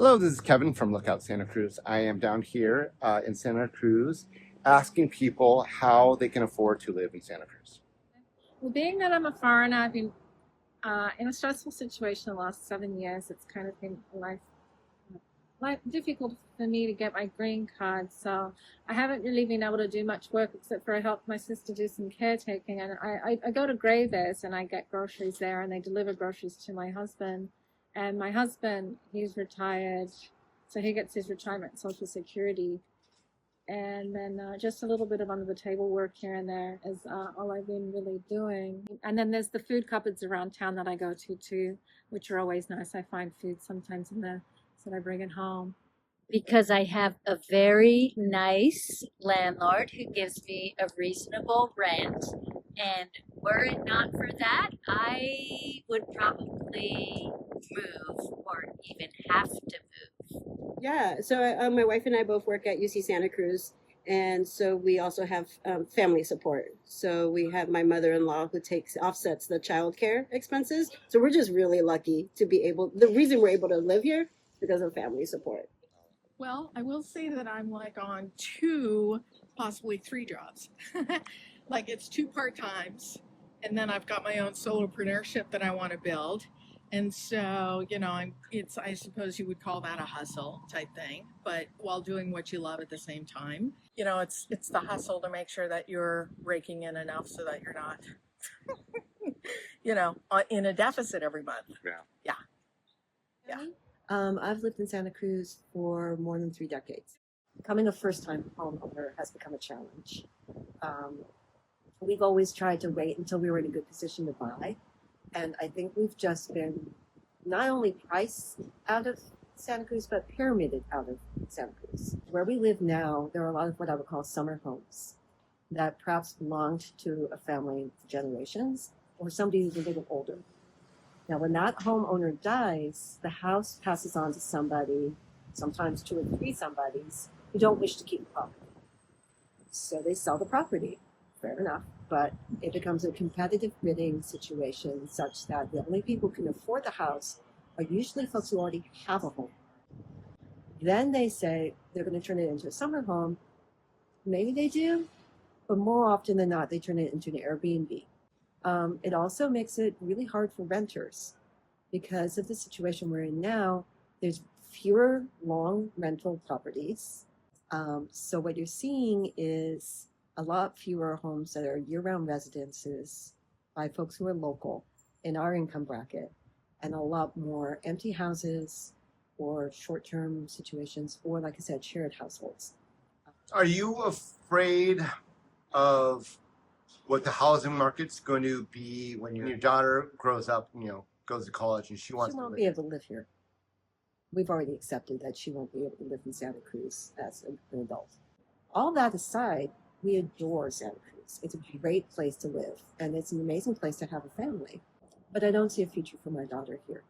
Hello, this is Kevin from Lookout Santa Cruz. I am down here in Santa Cruz asking people how they can afford to live in Santa Cruz. Well, being that I'm a foreigner, I've been in a stressful situation the last 7 years. It's kind of been life difficult for me to get my green card. So I haven't really been able to do much work except for I help my sister do some caretaking. And I go to Gravers and I get groceries there, and they deliver groceries to my husband. And my husband, he's retired, so he gets his retirement Social Security. And then just a little bit of under the table work here and there is all I've been really doing. And then there's the food cupboards around town that I go to too, which are always nice. I find food sometimes in there, so I bring it home. Because I have a very nice landlord who gives me a reasonable rent. And were it not for that, I would probably move or even have to move. Yeah, so my wife and I both work at UC Santa Cruz, and so we also have family support. So we have my mother-in-law who offsets the childcare expenses. So we're just really lucky to be able. The reason we're able to live here is because of family support. Well, I will say that I'm like on two, possibly three jobs. Like it's two part-times, and then I've got my own solopreneurship that I want to build. And so, I suppose you would call that a hustle type thing, but while doing what you love at the same time. It's the hustle to make sure that you're raking in enough so that you're not, in a deficit every month. Yeah. I've lived in Santa Cruz for more than 3 decades. Becoming a first-time homeowner has become a challenge. We've always tried to wait until we were in a good position to buy. And I think we've just been not only priced out of Santa Cruz, but pyramided out of Santa Cruz. Where we live now, there are a lot of what I would call summer homes that perhaps belonged to a family for generations or somebody who's a little older. Now, when that homeowner dies, the house passes on to somebody, sometimes 2 or 3 somebodies, who don't wish to keep the property. So they sell the property. Fair enough. But it becomes a competitive bidding situation such that the only people who can afford the house are usually folks who already have a home. Then they say they're going to turn it into a summer home. Maybe they do, but more often than not, they turn it into an Airbnb. It also makes it really hard for renters because of the situation we're in now. There's fewer long rental properties. So what you're seeing is a lot fewer homes that are year-round residences by folks who are local in our income bracket, and a lot more empty houses or short-term situations, or like I said, shared households. Are you afraid of what the housing market's going to be when your daughter grows up, goes to college and she wants to live? She won't be able to live here. We've already accepted that she won't be able to live in Santa Cruz as an adult. All that aside, we adore Santa Cruz. It's a great place to live, and it's an amazing place to have a family. But I don't see a future for my daughter here.